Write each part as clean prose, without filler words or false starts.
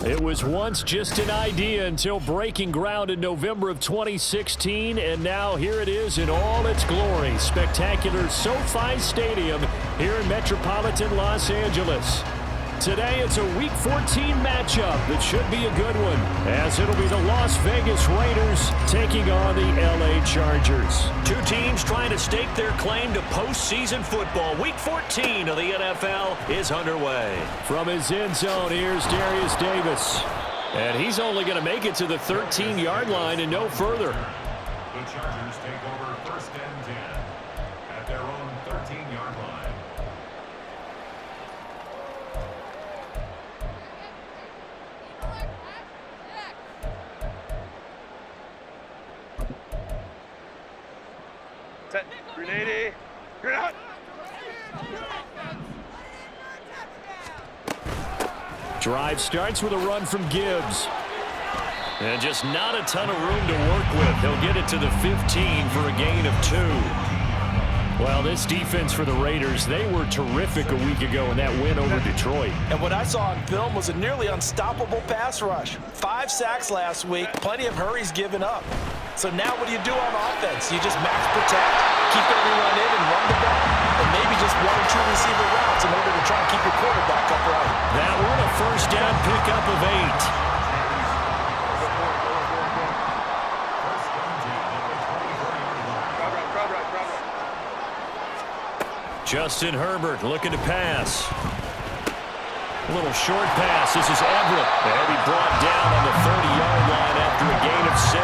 It was once just an idea until breaking ground in November of 2016, and now here it is in all its glory. Spectacular SoFi Stadium here in metropolitan Los Angeles. Today it's a Week 14 matchup that should be a good one, as it'll be the Las Vegas Raiders taking on the LA Chargers. Two teams trying to stake their claim to postseason football. Week 14 of the NFL is underway. From his end zone, here's Darius Davis. And he's only going to make it to the 13-yard line and no further. The Chargers take over 1st and 10 at their own 13-yard line. Grenade. Grenade. Drive starts with a run from Gibbs. And just not a ton of room to work with. He'll get it to the 15 for a gain of 2. Well, this defense for the Raiders, they were terrific a week ago in that win over Detroit. And what I saw on film was a nearly unstoppable pass rush. 5 sacks last week, plenty of hurries given up. So now what do you do on offense? You just max protect, keep everyone in and run the ball, and maybe just 1 or 2 receiver routes in order to try and keep your quarterback upright. That one a first down pickup of 8. Justin Herbert looking to pass. A little short pass. This is Everett. And he brought down on the 30-yard line after a gain of 6.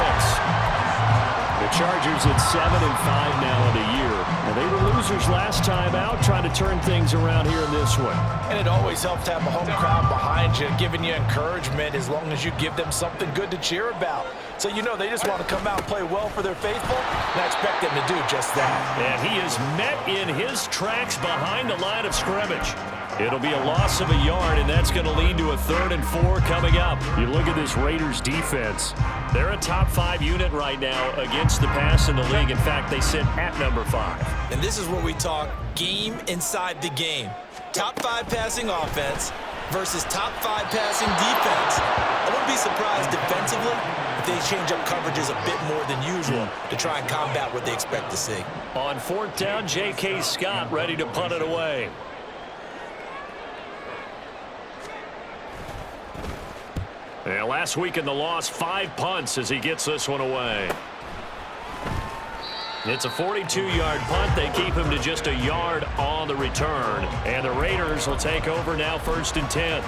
The Chargers at 7-5 now in the year. And they were losers last time out, trying to turn things around here in this one. And it always helps to have a home crowd behind you, giving you encouragement as long as you give them something good to cheer about. So you know they just want to come out and play well for their faithful, and I expect them to do just that. And he is met in his tracks behind the line of scrimmage. It'll be a loss of a yard, and that's going to lead to a 3rd and 4 coming up. You look at this Raiders defense. They're a top 5 unit right now against the pass in the league. In fact, they sit at number 5. And this is where we talk game inside the game. Top 5 passing offense versus top 5 passing defense. I wouldn't be surprised defensively if they change up coverages a bit more than usual to try and combat what they expect to see. On 4th down, J.K. Scott ready to punt it away. Yeah, last week in the loss, 5 punts as he gets this one away. It's a 42-yard punt. They keep him to just a yard on the return. And the Raiders will take over now 1st and 10.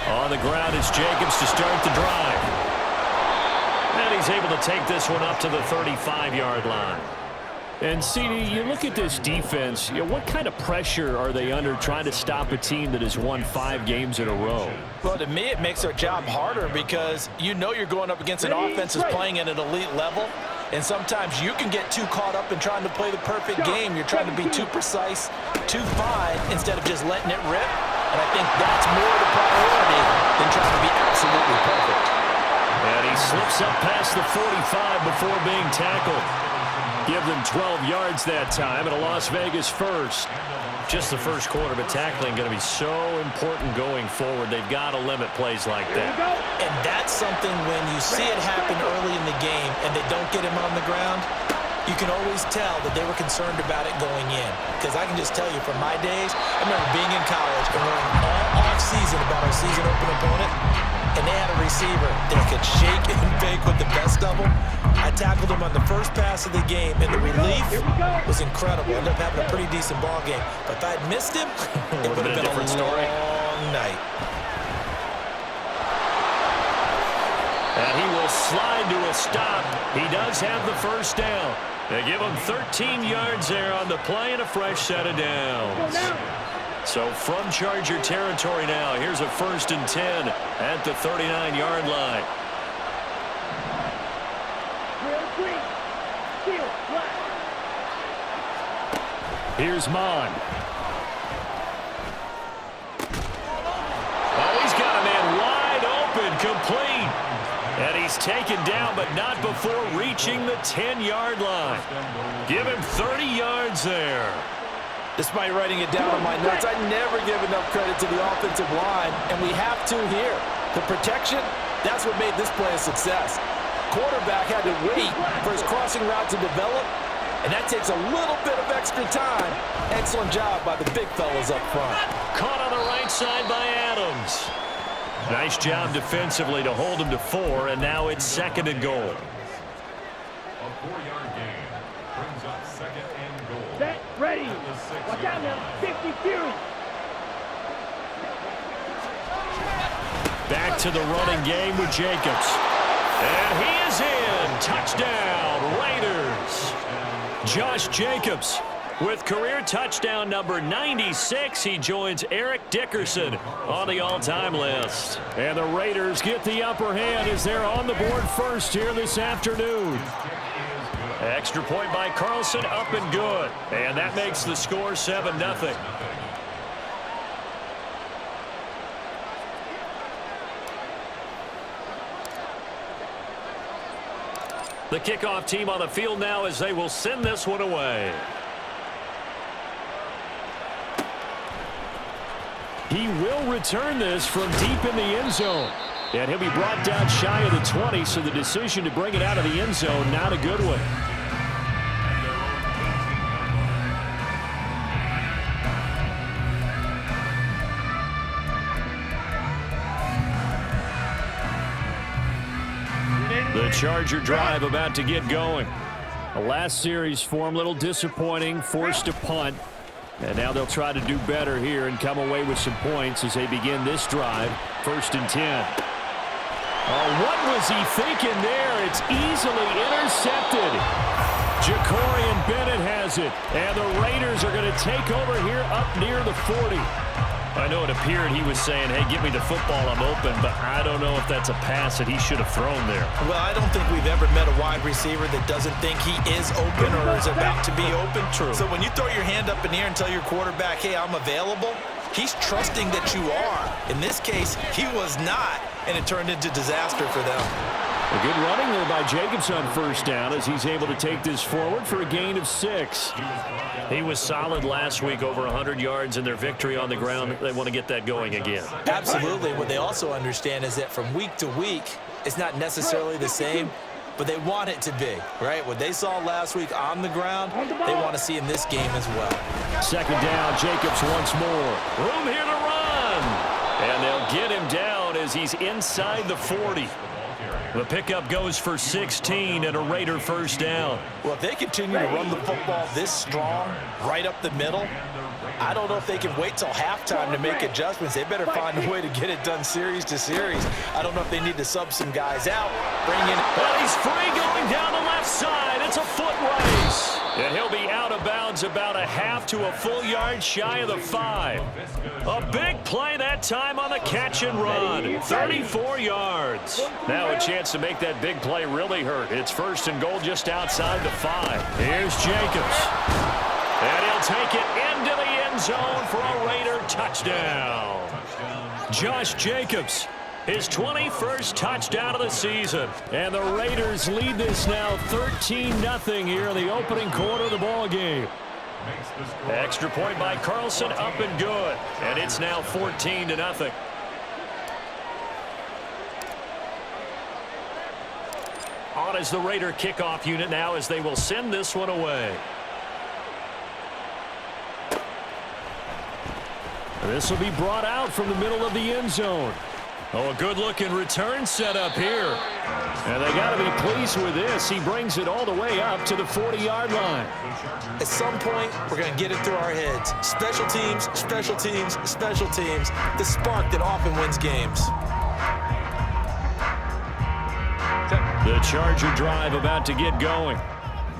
On the ground, it's Jacobs to start the drive. And he's able to take this one up to the 35-yard line. And, CD, you look at this defense, what kind of pressure are they under trying to stop a team that has won 5 games in a row? Well, to me, it makes their job harder because you know you're going up against an offense that's playing at an elite level. And sometimes you can get too caught up in trying to play the perfect game. You're trying to be too precise, too fine, instead of just letting it rip. And I think that's more the priority than trying to be absolutely perfect. And he slips up past the 45 before being tackled. Give them 12 yards that time and a Las Vegas first. Just the first quarter, but tackling going to be so important going forward. They've got to limit plays like that. And that's something when you see it happen early in the game and they don't get him on the ground, you can always tell that they were concerned about it going in. Because I can just tell you from my days, I remember being in college and learning all off-season about our season open opponent, and they had a receiver that could shake and bake with the best of them. I tackled him on the first pass of the game, and the relief was incredible. Ended up having a pretty decent ball game. But if I had missed him, it would have been a different story. Long night. And he will slide to a stop. He does have the first down. They give him 13 yards there on the play and a fresh set of downs. So from Charger territory now, here's a 1st and 10 at the 39-yard line. Here's Mon. And he's taken down, but not before reaching the 10-yard line. Give him 30 yards there. Despite writing it down on my notes, I never give enough credit to the offensive line, and we have to here. The protection, that's what made this play a success. Quarterback had to wait for his crossing route to develop, and that takes a little bit of extra time. Excellent job by the big fellas up front. Caught on the right side by Adams. Nice job defensively to hold him to 4, and now it's 2nd and goal. A 4-yard gain brings up 2nd and goal. Set, ready. Watch out now. 50 Fury. Back to the running game with Jacobs. And he is in. Touchdown, Raiders. Josh Jacobs with career touchdown number 96. He joins Eric Dickerson on the all-time list. And the Raiders get the upper hand as they're on the board first here this afternoon. Extra point by Carlson, up and good. And that makes the score 7-0. The kickoff team on the field now as they will send this one away. He will return this from deep in the end zone. And he'll be brought down shy of the 20, so the decision to bring it out of the end zone, not a good one. The Charger drive about to get going. The last series for him, a little disappointing, forced a punt. And now they'll try to do better here and come away with some points as they begin this drive. 1st and 10. Oh, what was he thinking there? It's easily intercepted. Jacorian Bennett has it. And the Raiders are going to take over here up near the 40. I know it appeared he was saying, hey, give me the football, I'm open, but I don't know if that's a pass that he should have thrown there. Well, I don't think we've ever met a wide receiver that doesn't think he is open or is about to be open. True. So when you throw your hand up in the air and tell your quarterback, hey, I'm available, he's trusting that you are. In this case, he was not, and it turned into disaster for them. A good running there by Jacobs on 1st down as he's able to take this forward for a gain of 6. He was solid last week, over 100 yards in their victory on the ground. They want to get that going again. Absolutely. What they also understand is that from week to week, it's not necessarily the same, but they want it to be, right? What they saw last week on the ground, they want to see in this game as well. 2nd down, Jacobs once more. Room here to run. And they'll get him down as he's inside the 40. The pickup goes for 16 and a Raider 1st down. Well, if they continue to run the football this strong, right up the middle, I don't know if they can wait till halftime to make adjustments. They better find a way to get it done series to series. I don't know if they need to sub some guys out, bring in. Well, he's free going down the left side. It's a foot race. And he'll be out of bounds about a half to a full yard shy of the 5. A big play that time on the catch and run. 34 yards. Now a chance to make that big play really hurt. It's 1st and goal just outside the 5. Here's Jacobs. And he'll take it into the end zone for a Raider touchdown. Josh Jacobs, his 21st touchdown of the season. And the Raiders lead this now 13-0 here in the opening quarter of the ball game. Extra point by Carlson, up and good. And it's now 14-0. On is the Raider kickoff unit now as they will send this one away. This will be brought out from the middle of the end zone. Oh, a good-looking return set up here. And they got to be pleased with this. He brings it all the way up to the 40-yard line. At some point, we're going to get it through our heads. Special teams, special teams, special teams. The spark that often wins games. The Charger drive about to get going.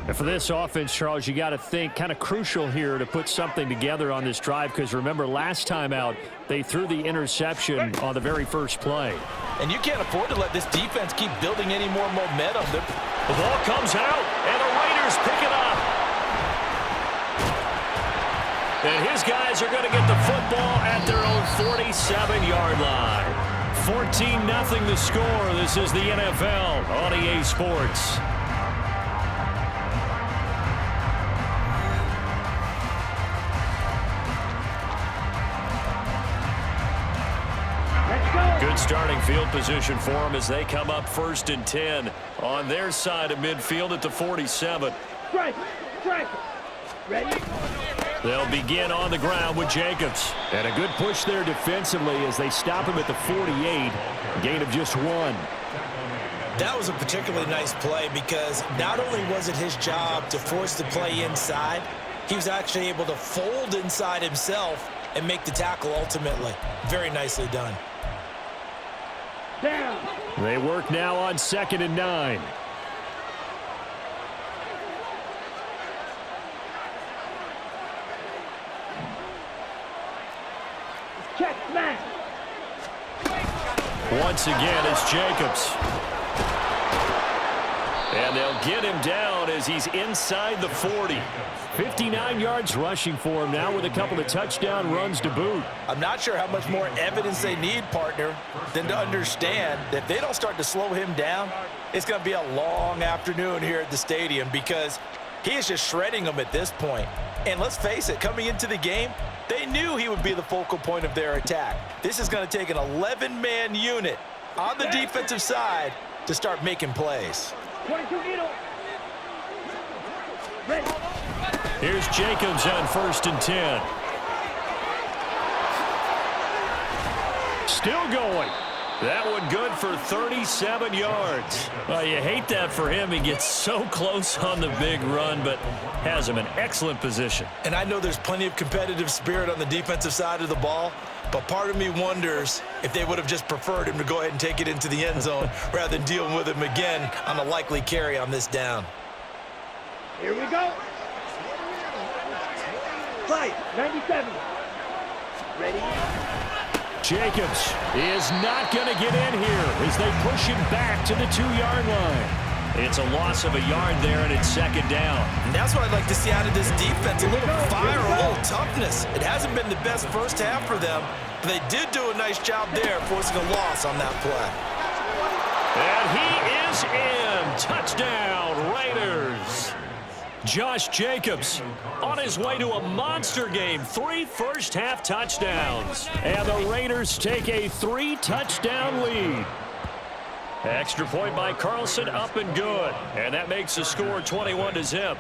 And for this offense, Charles, you got to think kind of crucial here to put something together on this drive because remember last time out they threw the interception on the very first play. And you can't afford to let this defense keep building any more momentum. The ball comes out and the Raiders pick it up. And his guys are going to get the football at their own 47-yard line. 14-0 the score. This is the NFL on EA Sports. Good starting field position for them as they come up 1st and 10 on their side of midfield at the 47. Strike. Ready? They'll begin on the ground with Jacobs. And a good push there defensively as they stop him at the 48. Gain of just 1. That was a particularly nice play because not only was it his job to force the play inside, he was actually able to fold inside himself and make the tackle ultimately. Very nicely done. Down. They work now on 2nd and 9. Check, smash. Once again, it's Jacobs. And they'll get him down as he's inside the 40. 59 yards rushing for him now with a couple of touchdown runs to boot. I'm not sure how much more evidence they need, partner, than to understand that if they don't start to slow him down, it's going to be a long afternoon here at the stadium because he is just shredding them at this point. And let's face it, coming into the game, they knew he would be the focal point of their attack. This is going to take an 11-man unit on the defensive side to start making plays. 22 needle. Ready. Here's Jacobs on 1st and 10. Still going. That one good for 37 yards. Well, you hate that for him. He gets so close on the big run, but has him in excellent position. And I know there's plenty of competitive spirit on the defensive side of the ball, but part of me wonders if they would have just preferred him to go ahead and take it into the end zone rather than dealing with him again on a likely carry on this down. Here we go. Flight, 97. Ready? Jacobs is not going to get in here as they push him back to the 2-yard line. It's a loss of a yard there, and it's 2nd down. And that's what I'd like to see out of this defense, a little fire, a little toughness. It hasn't been the best first half for them, but they did do a nice job there forcing a loss on that play. And he is in. Touchdown, Raiders. Josh Jacobs on his way to a monster game. 3 first-half touchdowns. And the Raiders take a 3-touchdown lead. Extra point by Carlson, up and good. And that makes the score 21-0.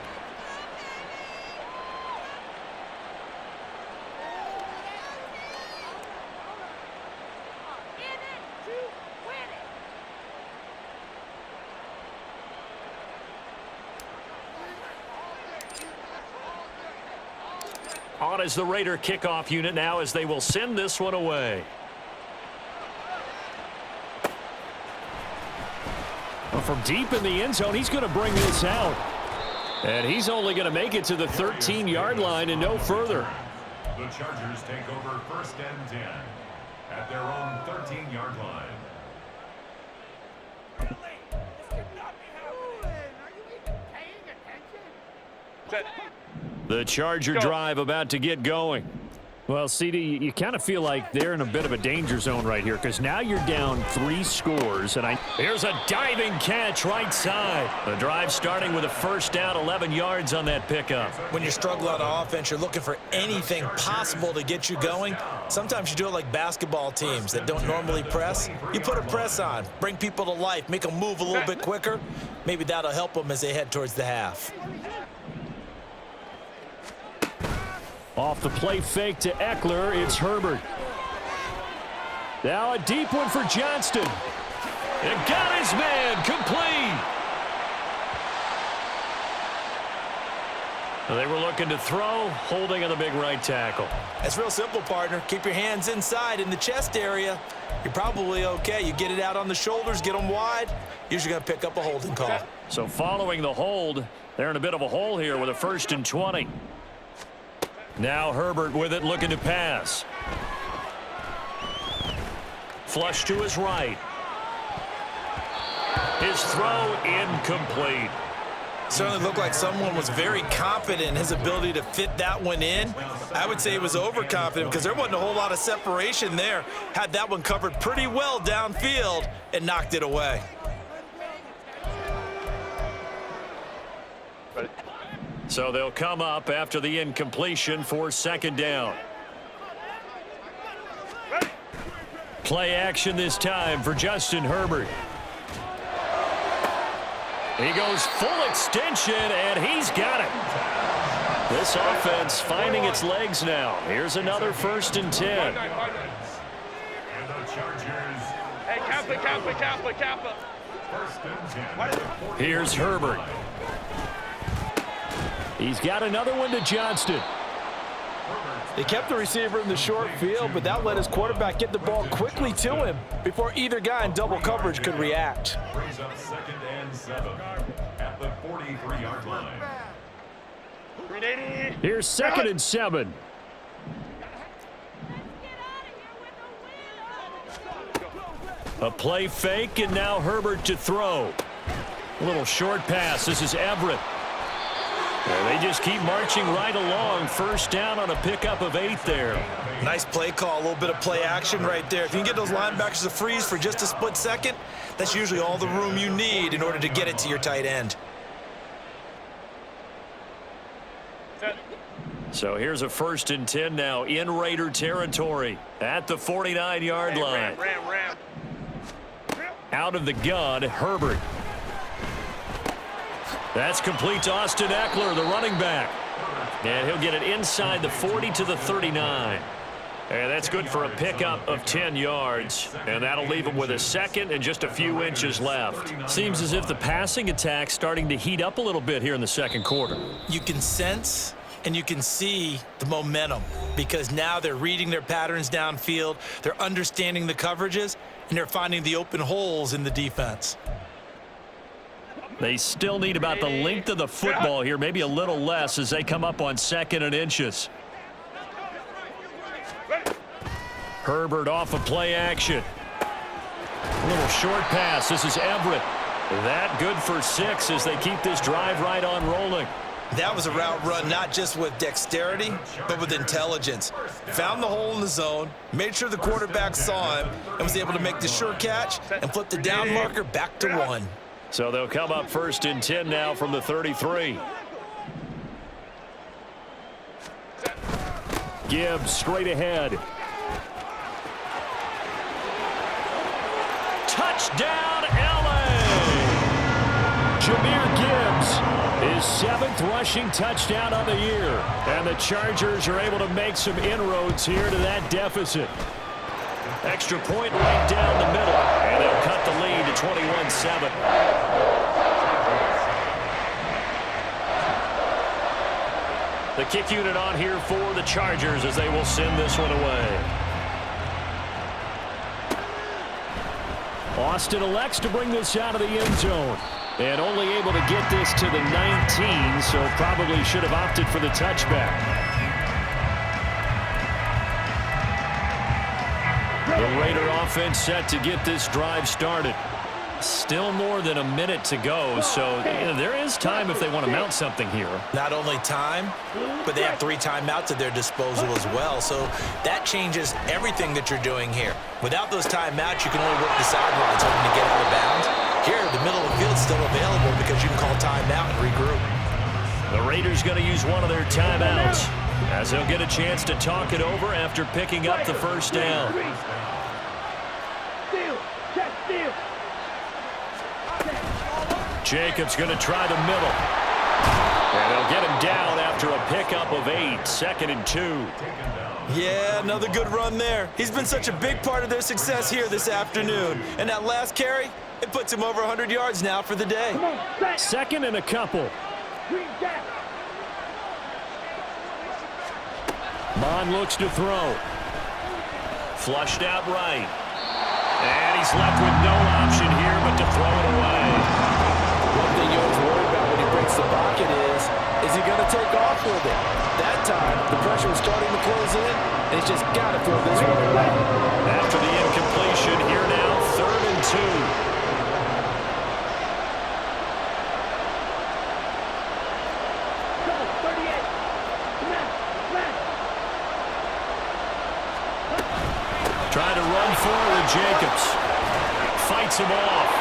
On is the Raider kickoff unit now as they will send this one away. Well, from deep in the end zone, he's going to bring this out. And he's only going to make it to the 13-yard line and no further. The Chargers take over 1st and 10 at their own 13-yard line. The Charger drive about to get going. Well, CD, you kind of feel like they're in a bit of a danger zone right here because now you're down 3 scores. And here's a diving catch right side. The drive starting with a 1st down, 11 yards on that pickup. When you're struggling on offense, you're looking for anything possible to get you going. Sometimes you do it like basketball teams that don't normally press. You put a press on, bring people to life, make them move a little bit quicker. Maybe that'll help them as they head towards the half. Off the play fake to Eckler, it's Herbert. Now a deep one for Johnston. And got his man complete. They were looking to throw, holding on the big right tackle. That's real simple, partner. Keep your hands inside in the chest area. You're probably okay. You get it out on the shoulders, get them wide. Usually going to pick up a holding call. So following the hold, they're in a bit of a hole here with a 1st and 20. Now Herbert with it, looking to pass. Flush to his right. His throw incomplete. certainly looked like someone was very confident in his ability to fit that one in. I would say he was overconfident because there wasn't a whole lot of separation there. Had that one covered pretty well downfield and knocked it away. So they'll come up after the incompletion for second down. Play action this time for Justin Herbert. He goes full extension, and he's got it. This offense finding its legs now. Here's another 1st and 10. And the Chargers. Hey, Kappa. 1st and 10. Here's Herbert. He's got another one to Johnston. They kept the receiver in the short field, but that let his quarterback get the ball quickly to him before either guy in double coverage could react. Brings up 2nd and 7 at the 43-yard line. Here's 2nd and 7. A play fake, and now Herbert to throw. A little short pass. This is Everett. And they just keep marching right along. 1st down on a pickup of 8 there. Nice play call, a little bit of play action right there. If you can get those linebackers to freeze for just a split second, that's usually all the room you need in order to get it to your tight end. So here's a 1st and 10 now in Raider territory at the 49-yard line. Out of the gun, Herbert. That's complete to Austin Eckler, the running back. And he'll get it inside the 40 to the 39. And that's good for a pickup of 10 yards. And that'll leave him with a 2nd and just a few inches left. Seems as if the passing attack's starting to heat up a little bit here in the 2nd quarter. You can sense and you can see the momentum because now they're reading their patterns downfield, they're understanding the coverages, and they're finding the open holes in the defense. They still need about the length of the football here, maybe a little less as they come up on 2nd and inches. Herbert off of play action. A little short pass. This is Everett. That good for 6 as they keep this drive right on rolling. That was a route run not just with dexterity, but with intelligence. Found the hole in the zone, made sure the quarterback saw him, and was able to make the sure catch and flip the down marker back to 1. So they'll come up 1st and 10 now from the 33. Gibbs straight ahead. Touchdown, LA! Jahmyr Gibbs, his 7th rushing touchdown on the year. And the Chargers are able to make some inroads here to that deficit. Extra point right down the middle. And they'll cut the lead to 21-7. The kick unit on here for the Chargers as they will send this one away. Austin elects to bring this out of the end zone. And only able to get this to the 19, so probably should have opted for the touchback. The Raider offense set to get this drive started. Still more than a minute to go, so there is time if they want to mount something here. Not only time, but they have 3 timeouts at their disposal as well, so that changes everything that you're doing here. Without those timeouts, you can only work the sidelines hoping to get out of bounds. Here, the middle of the field is still available because you can call timeout and regroup. The Raiders going to use one of their timeouts as they'll get a chance to talk it over after picking up the 1st down. Jacobs going to try the middle. And they'll get him down after a pickup of 8, 2nd and 2. Yeah, another good run there. He's been such a big part of their success here this afternoon. And that last carry, it puts him over 100 yards now for the day. 2nd and a couple. Mon looks to throw. Flushed out right. And he's left with no option here but to throw it away. One thing you always worry about when he breaks the pocket is he going to take off with it? That time, the pressure was starting to close in, and he's just got to throw this one away. After the incompletion, here now, 3rd and 2. Trying to run forward, Jacobs. Fights him off.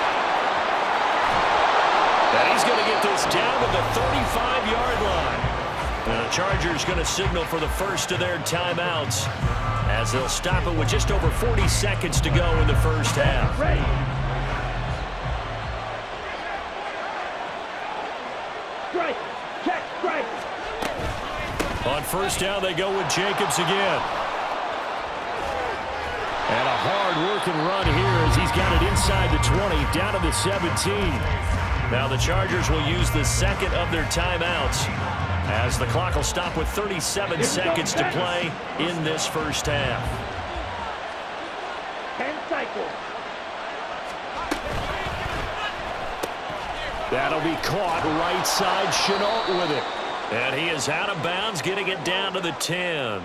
And he's going to get this down to the 35-yard line. And the Chargers going to signal for the first of their timeouts as they'll stop it with just over 40 seconds to go in the first half. On first down, they go with Jacobs again. And a hard-working run here as he's got it inside the 20, down to the 17. Now the Chargers will use the second of their timeouts as the clock will stop with 37 seconds to play in this first half. 10 cycles. That'll be caught right side. Chenault with it. And he is out of bounds, getting it down to the 10.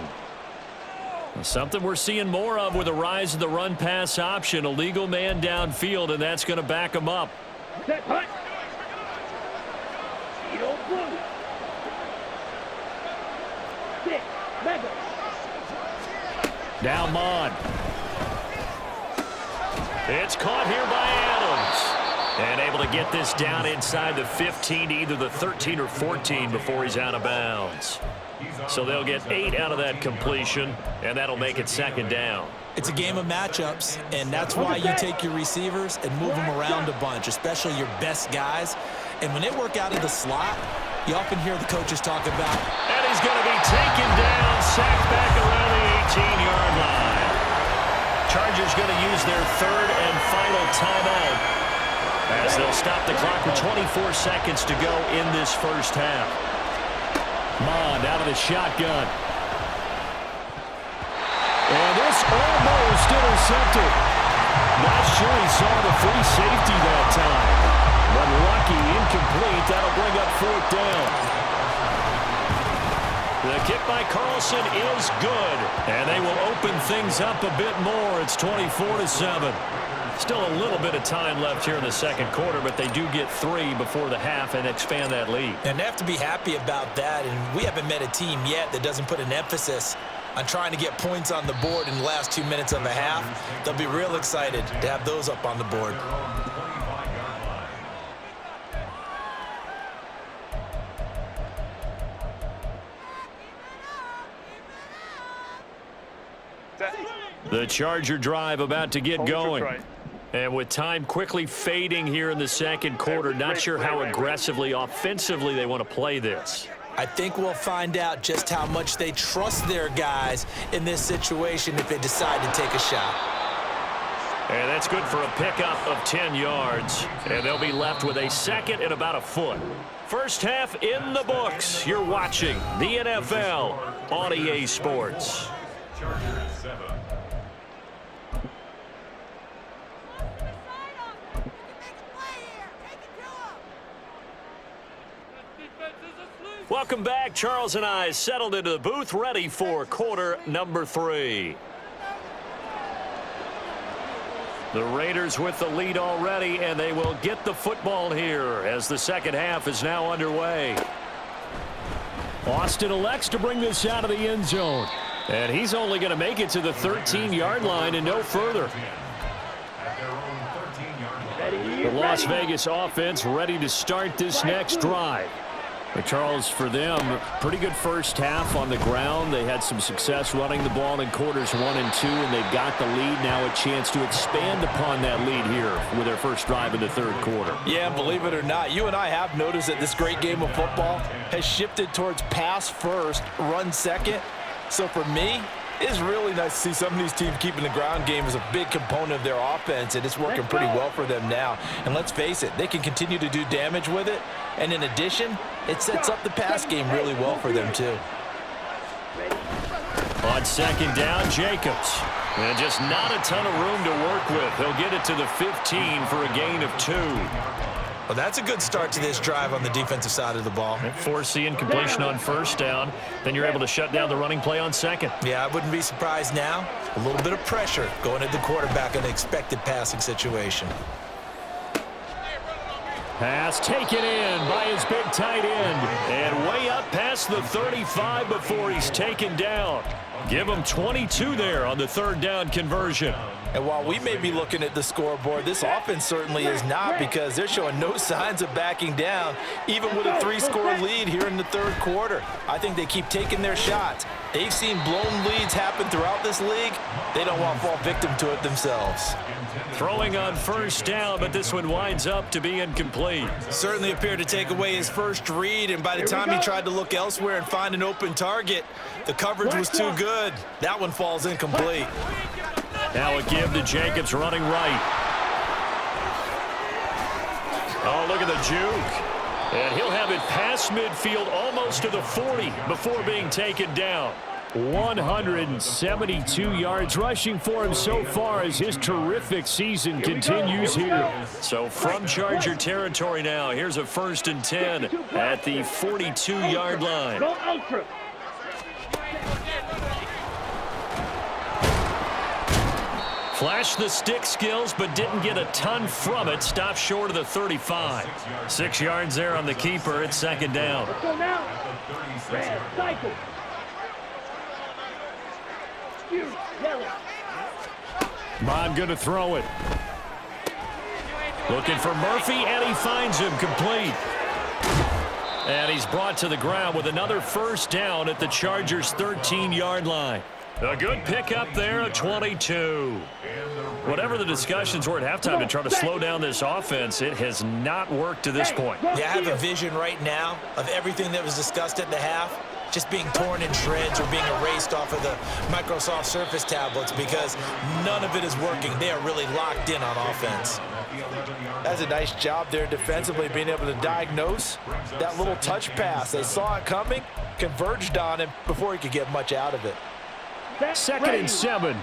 Something we're seeing more of with the rise of the run-pass option. A legal man downfield, and that's going to back him up. Set, hut. Now Mon. It's caught here by Adams. And able to get this down inside the 15, either the 13 or 14 before he's out of bounds. So they'll get 8 out of that completion, and that'll make it second down. It's a game of matchups, and that's why you take your receivers and move them around a bunch, especially your best guys. And when they work out of the slot, you often hear the coaches talk about. And he's going to be taken down, sacked back around the 18-yard line. Chargers going to use their third and final timeout as they'll stop the clock with 24 seconds to go in this first half. Mond out of the shotgun. And this almost intercepted. Not sure he saw the free safety that time. But lucky, incomplete. That'll bring up fourth down. The kick by Carlson is good. And they will open things up a bit more. It's 24-7. Still a little bit of time left here in the second quarter, but they do get 3 before the half and expand that lead. And they have to be happy about that. And we haven't met a team yet that doesn't put an emphasis on trying to get points on the board in the last 2 minutes of a half. They'll be real excited to have those up on the board. The Charger drive about to get going. And with time quickly fading here in the second quarter, not sure how aggressively, offensively they want to play this. I think we'll find out just how much they trust their guys in this situation if they decide to take a shot. And that's good for a pickup of 10 yards. And they'll be left with a second and about a foot. First half in the books. You're watching the NFL on EA Sports. Chargers 7. Welcome back. Charles and I settled into the booth, ready for quarter number 3. The Raiders with the lead already, and they will get the football here as the second half is now underway. Austin elects to bring this out of the end zone, and he's only going to make it to the 13-yard line and no further. The Las Vegas offense ready to start this next drive. But Charles, for them, pretty good first half on the ground. They had some success running the ball in quarters 1 and 2, and they've got the lead. Now a chance to expand upon that lead here with their first drive in the third quarter. Yeah, believe it or not, you and I have noticed that this great game of football has shifted towards pass first, run second. So for me, it's really nice to see some of these teams keeping the ground game as a big component of their offense, and it's working pretty well for them now. And let's face it, they can continue to do damage with it. And in addition, it sets up the pass game really well for them, too. On second down, Jacobs. And just not a ton of room to work with. He'll get it to the 15 for a gain of 2. Well, that's a good start to this drive on the defensive side of the ball. Forcing completion on first down. Then you're able to shut down the running play on second. Yeah, I wouldn't be surprised now. A little bit of pressure going at the quarterback in an expected passing situation. Pass taken in by his big tight end. And way up past the 35 before he's taken down. Give him 22 there on the third down conversion. And while we may be looking at the scoreboard, this offense certainly is not, because they're showing no signs of backing down, even with a 3-score lead here in the third quarter. I think they keep taking their shots. They've seen blown leads happen throughout this league. They don't want to fall victim to it themselves. Throwing on first down, but this one winds up to be incomplete. Certainly appeared to take away his first read, and by the time he tried to look elsewhere and find an open target, the coverage was too good. That one falls incomplete. Now a give to Jacobs running right. Oh, look at the juke. And he'll have it past midfield almost to the 40 before being taken down. 172 yards rushing for him so far as his terrific season continues here. So from Charger territory now, here's a 1st and 10 at the 42-yard line. Flashed the stick skills, but didn't get a ton from it. Stopped short of the 35. 6 yards there on the keeper. It's 2nd down. Let's go now. Red, cycle. Bond going to throw it. Looking for Murphy, and he finds him complete. And he's brought to the ground with another 1st down at the Chargers' 13-yard line. A good pickup there, a 22. Whatever the discussions were at halftime to try to slow down this offense, it has not worked to this point. Yeah, I have a vision right now of everything that was discussed at the half just being torn in shreds or being erased off of the Microsoft Surface tablets, because none of it is working. They are really locked in on offense. That's a nice job there defensively, being able to diagnose that little touch pass. They saw it coming, converged on him before he could get much out of it. 2nd and 7.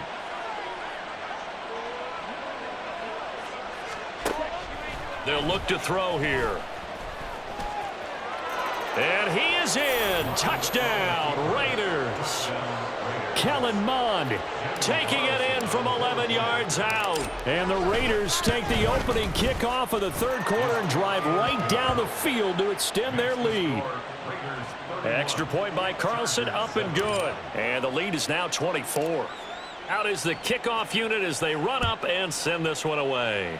They'll look to throw here. And he is in. Touchdown, Raiders. Kellen Mond taking it in from 11 yards out. And the Raiders take the opening kickoff of the third quarter and drive right down the field to extend their lead. Extra point by Carlson, up and good. And the lead is now 24. Out is the kickoff unit as they run up and send this one away.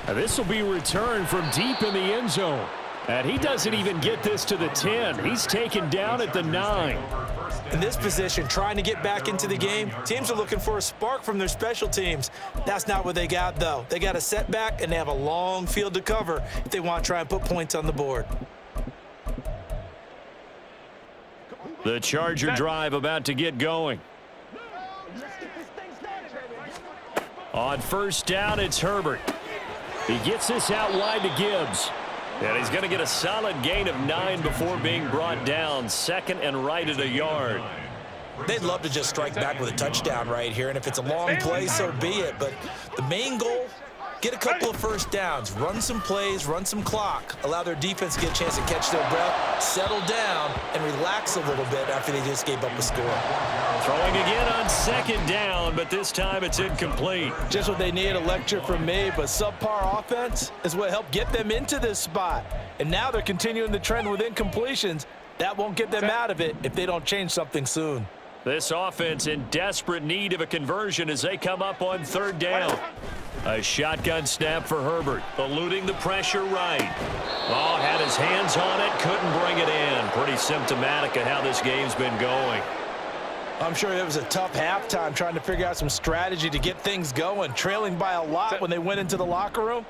Now this will be returned from deep in the end zone. And he doesn't even get this to the 10. He's taken down at the 9. In this position, trying to get back into the game, teams are looking for a spark from their special teams. That's not what they got, though. They got a setback, and they have a long field to cover if they want to try and put points on the board. The Charger drive about to get going. On 1st down, it's Herbert. He gets this out wide to Gibbs. And he's going to get a solid gain of 9 before being brought down. 2nd and right at a yard. They'd love to just strike back with a touchdown right here, and if it's a long play, so be it. But the main goal, get a couple of 1st downs, run some plays, run some clock, allow their defense to get a chance to catch their breath, settle down, and relax a little bit after they just gave up a score. Throwing again on 2nd down, but this time it's incomplete. Just what they need, a lecture from me, but subpar offense is what helped get them into this spot. And now they're continuing the trend with incompletions. That won't get them out of it if they don't change something soon. This offense in desperate need of a conversion as they come up on 3rd down. A shotgun snap for Herbert, eluding the pressure right. Oh, had his hands on it, couldn't bring it in. Pretty symptomatic of how this game's been going. I'm sure it was a tough halftime trying to figure out some strategy to get things going, trailing by a lot when they went into the locker room.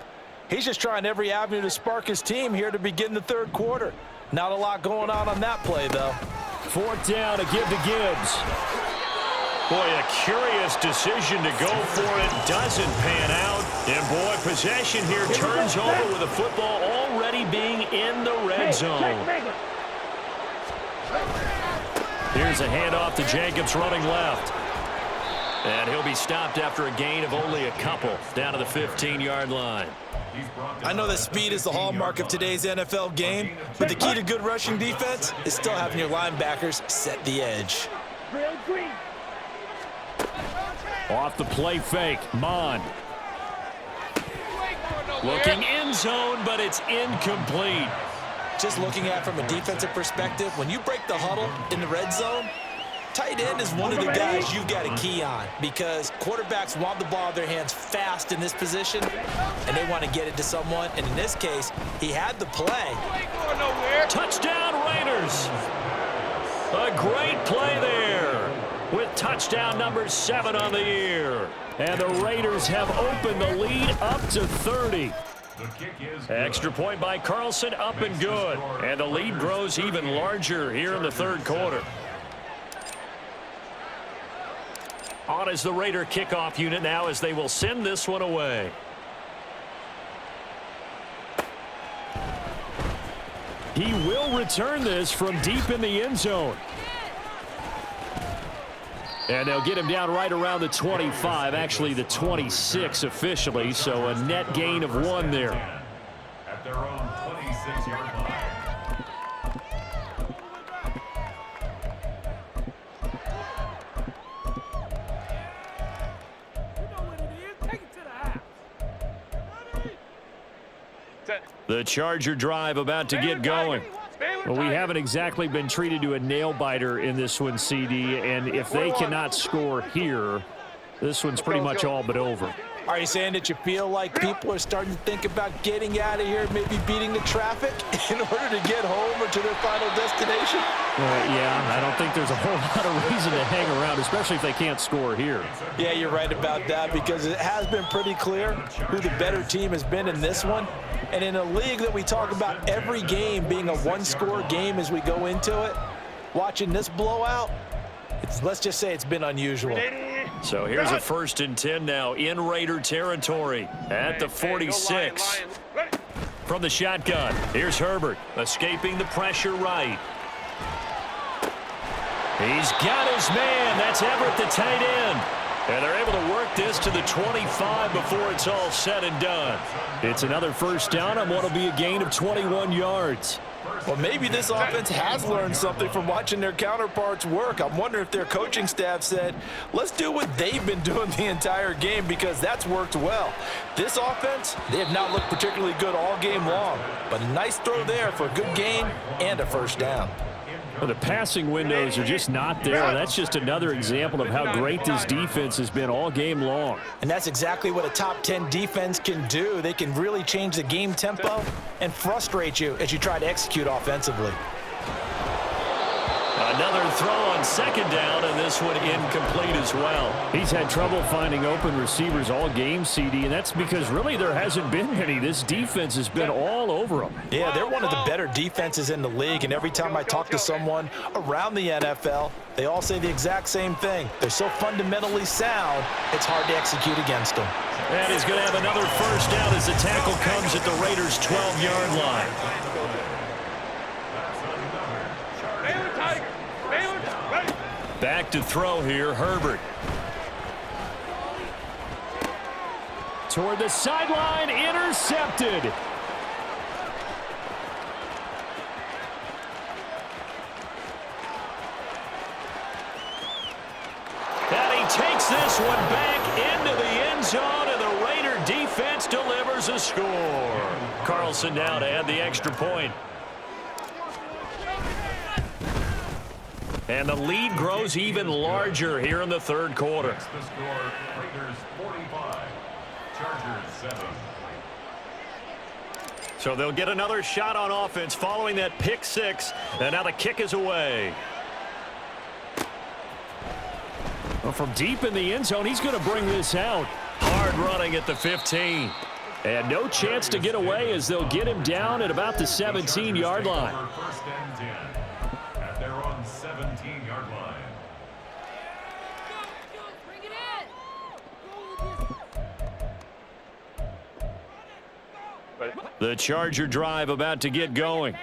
He's just trying every avenue to spark his team here to begin the third quarter. Not a lot going on that play, though. 4th down, a give to Gibbs. Boy, a curious decision to go for it. Doesn't pan out. And, boy, possession here turns over with the football already being in the red zone. Here's a handoff to Jacobs running left. And he'll be stopped after a gain of only a couple down to the 15-yard line. I know that speed is the hallmark of today's NFL game, but the key to good rushing defense is still having your linebackers set the edge. Off the play fake, Mond. Looking end zone, but it's incomplete. Just looking at it from a defensive perspective, when you break the huddle in the red zone, tight end is one of the guys you've got to key on because quarterbacks want the ball in their hands fast in this position, and they want to get it to someone. And in this case, he had the play. Touchdown, Raiders. A great play there with touchdown number 7 on the year. And the Raiders have opened the lead up to 30. Extra point by Carlson, up and good. And the lead grows even larger here in the third quarter. On is the Raider kickoff unit now as they will send this one away. He will return this from deep in the end zone. And they'll get him down right around the 25, actually the 26 officially, so a net gain of 1 there. At their own 26-yard line. The Charger drive about to get going. Well, we haven't exactly been treated to a nail-biter in this one, CD, and if they cannot score here, this one's pretty much all but over. Are you saying that you feel like people are starting to think about getting out of here, maybe beating the traffic in order to get home or to their final destination? Yeah, I don't think there's a whole lot of reason to hang around, especially if they can't score here. Yeah, you're right about that because it has been pretty clear who the better team has been in this one. And in a league that we talk about every game being a one-score game as we go into it, watching this blowout, let's just say it's been unusual. So here's a 1st and 10 now in Raider territory at the 46. From the shotgun, here's Herbert escaping the pressure right. He's got his man. That's Everett, the tight end. And they're able to work this to the 25 before it's all said and done. It's another 1st down on what will be a gain of 21 yards. Well, maybe this offense has learned something from watching their counterparts work. I'm wondering if their coaching staff said, let's do what they've been doing the entire game because that's worked well. This offense, they have not looked particularly good all game long, but a nice throw there for a good gain and a 1st down. Well, the passing windows are just not there. That's just another example of how great this defense has been all game long. And that's exactly what a top 10 defense can do. They can really change the game tempo and frustrate you as you try to execute offensively. Another throw on 2nd down, and this one incomplete as well. He's had trouble finding open receivers all game, CD, and that's because really there hasn't been any. This defense has been all over them. Yeah, they're one of the better defenses in the league, and every time I talk to someone around the NFL, they all say the exact same thing. They're so fundamentally sound, it's hard to execute against them. And he's going to have another 1st down as the tackle comes at the Raiders' 12-yard line. Back to throw here, Herbert. Toward the sideline, intercepted. And he takes this one back into the end zone, and the Raider defense delivers a score. Carlson now to add the extra point. And the lead grows even larger here in the third quarter. The score, Raiders 45, Chargers 7. So they'll get another shot on offense following that pick 6. And now the kick is away. Well, from deep in the end zone, he's going to bring this out. Hard running at the 15. And no chance to get away as they'll get him down at about the 17-yard line. 1st and 10 at their own 17-yard line. The Charger drive about to get going.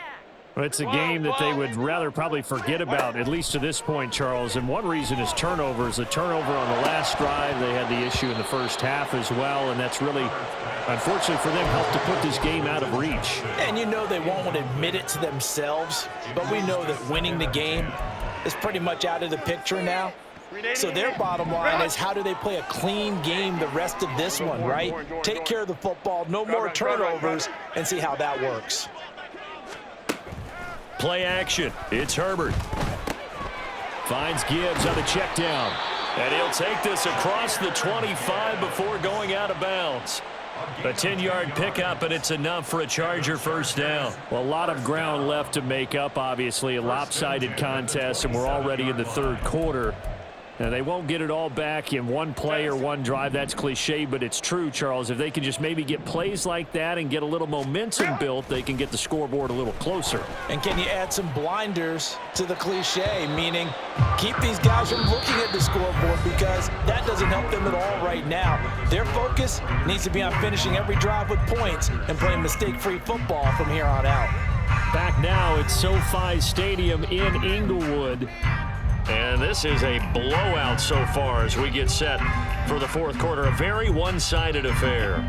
It's a game that they would rather probably forget about, at least to this point, Charles. And one reason is turnovers. A turnover on the last drive. They had the issue in the first half as well, and that's really, unfortunately for them, helped to put this game out of reach. And you know they won't admit it to themselves, but we know that winning the game is pretty much out of the picture now. So their bottom line is, how do they play a clean game the rest of this one, right? Take care of the football, no more turnovers, and see how that works. Play action. It's Herbert. Finds Gibbs on the check down. And he'll take this across the 25 before going out of bounds. A 10-yard pickup, and it's enough for a Charger first down. Well, a lot of ground left to make up, obviously. A lopsided contest, and we're already in the third quarter. Now, they won't get it all back in one play or one drive. That's cliche, but it's true, Charles. If they can just maybe get plays like that and get a little momentum built, they can get the scoreboard a little closer. And can you add some blinders to the cliche, meaning keep these guys from looking at the scoreboard, because that doesn't help them at all right now. Their focus needs to be on finishing every drive with points and playing mistake-free football from here on out. Back now at SoFi Stadium in Inglewood. And this is a blowout so far as we get set for the fourth quarter. A very one-sided affair.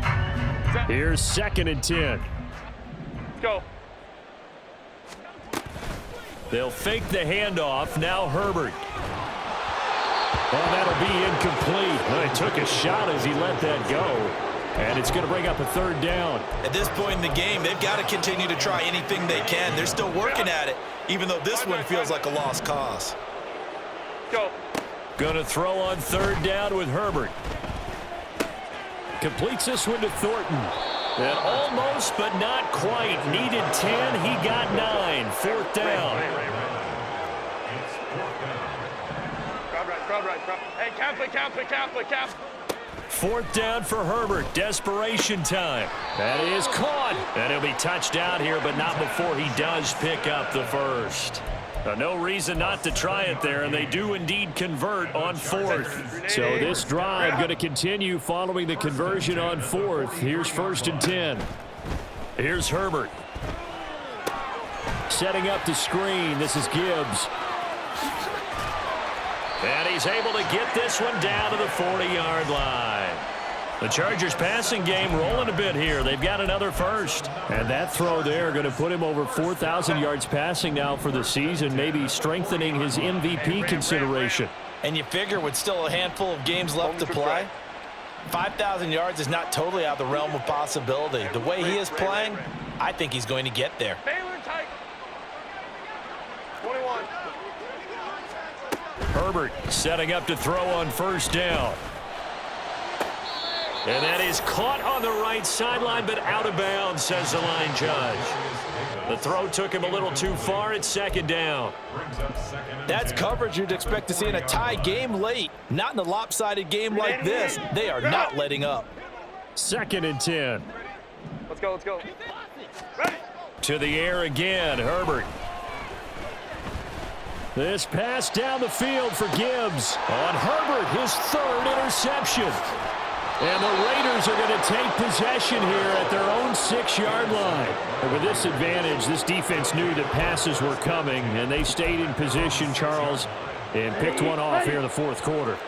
Here's 2nd and 10. Let's go. They'll fake the handoff. Now Herbert. Well, that'll be incomplete. Well, he took a shot as he let that go. And it's going to bring up a 3rd down. At this point in the game, they've got to continue to try anything they can. They're still working at it, even though this one feels like a lost cause. Go. Going to throw on 3rd down with Herbert. Completes this one to Thornton. And almost, but not quite. Needed 10. He got 9. 4th down. Crowd right. Hey, Kappa. 4th down for Herbert. Desperation time. That is caught. And he'll be touched down here, but not before he does pick up the first. No reason not to try it there, and they do indeed convert on 4th. So this drive going to continue following the conversion on 4th. Here's 1st and 10. Here's Herbert. Setting up the screen. This is Gibbs. And he's able to get this one down to the 40-yard line. The Chargers passing game rolling a bit here. They've got another first. And that throw there going to put him over 4,000 yards passing now for the season, maybe strengthening his MVP consideration. And you figure with still a handful of games left to play, 5,000 yards is not totally out of the realm of possibility. The way he is playing, I think he's going to get there. Baylor tight. 21. Herbert setting up to throw on 1st down. And that is caught on the right sideline, but out of bounds, says the line judge. The throw took him a little too far. It's 2nd down. That's coverage you'd expect to see in a tie game late. Not in a lopsided game like this. They are not letting up. 2nd and 10. Let's go. Ready. To the air again, Herbert. This pass down the field for Gibbs. On Herbert, his 3rd interception. And the Raiders are going to take possession here at their own 6-yard line. And with this advantage, this defense knew that passes were coming, and they stayed in position, Charles, and picked one off here in the 4th quarter.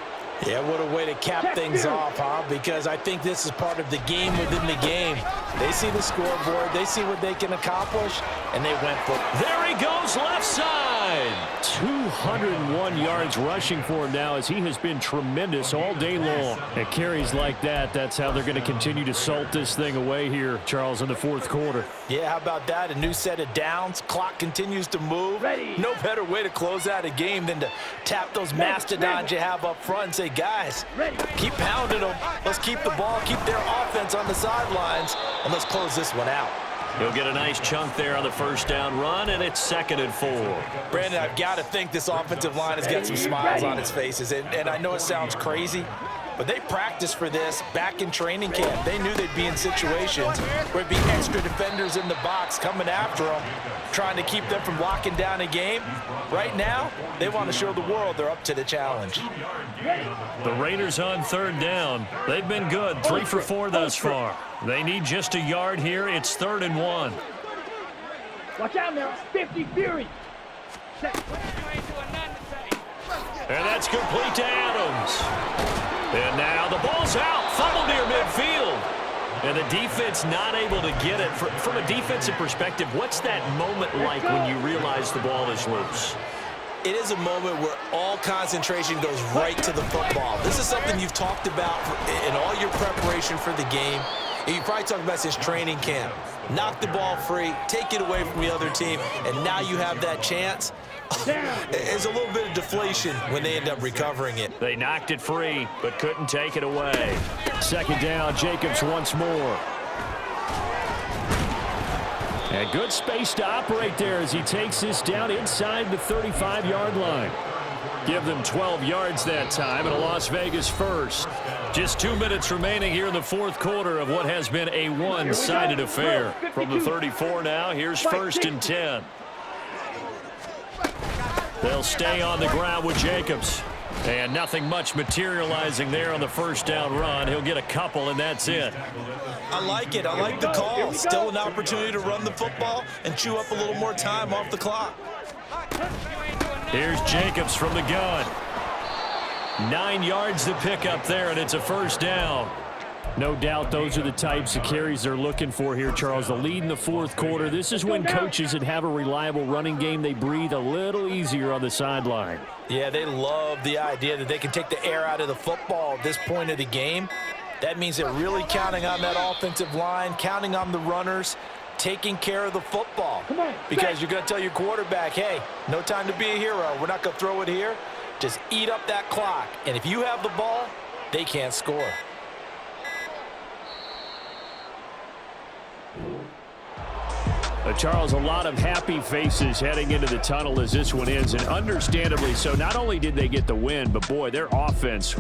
Yeah, what a way to cap things off, huh? Because I think this is part of the game within the game. They see the scoreboard, they see what they can accomplish, and they went for it. There he goes, left side. 201 yards rushing for him now, as he has been tremendous all day long. At carries like that, that's how they're going to continue to salt this thing away here, Charles, in the 4th quarter. Yeah, how about that? A new set of downs. Clock continues to move. Ready. No better way to close out a game than to tap those mastodons you have up front and say, guys, keep pounding them. Let's keep the ball, keep their offense on the sidelines, and let's close this one out. He'll get a nice chunk there on the 1st down run, and it's 2nd and 4. Brandon, I've got to think this offensive line has got some smiles on its faces, and I know it sounds crazy, but they practiced for this back in training camp. They knew they'd be in situations where it'd be extra defenders in the box coming after them, trying to keep them from locking down a game. Right now, they want to show the world they're up to the challenge. The Raiders on 3rd down. They've been good, 3 for 4 thus far. They need just a yard here. It's 3rd and 1. Watch out now. 50 Fury. And that's complete to Adams. And now the ball's out. Fumble near midfield. And the defense not able to get it. From a defensive perspective, what's that moment like when you realize the ball is loose? it is a moment where all concentration goes right to the football. This is something you've talked about in all your preparation for the game. And you probably talked about since training camp. Knock the ball free, take it away from the other team, and now you have that chance. There's a little bit of deflation when they end up recovering it. They knocked it free, but couldn't take it away. Second down, Jacobs once more. And good space to operate there as he takes this down inside the 35-yard line. Give them 12 yards that time, and a Las Vegas first. Just 2 minutes remaining here in the fourth quarter of what has been a one-sided affair. From the 34 now, here's 1st and 10. They'll stay on the ground with Jacobs. And nothing much materializing there on the first down run. He'll get a couple, and that's it. I like it. I like the call. Still an opportunity to run the football and chew up a little more time off the clock. Here's Jacobs from the gun. 9 yards to pick up there, and it's a first down. No doubt those are the types of carries they're looking for here, Charles. The lead in the fourth quarter. This is when coaches that have a reliable running game, they breathe a little easier on the sideline. Yeah, they love the idea that they can take the air out of the football at this point of the game. That means they're really counting on that offensive line, counting on the runners, taking care of the football. Because you're going to tell your quarterback, hey, no time to be a hero. We're not going to throw it here. Just eat up that clock. And if you have the ball, they can't score. Charles, a lot of happy faces heading into the tunnel as this one ends, and understandably so. Not only did they get the win, but boy, their offense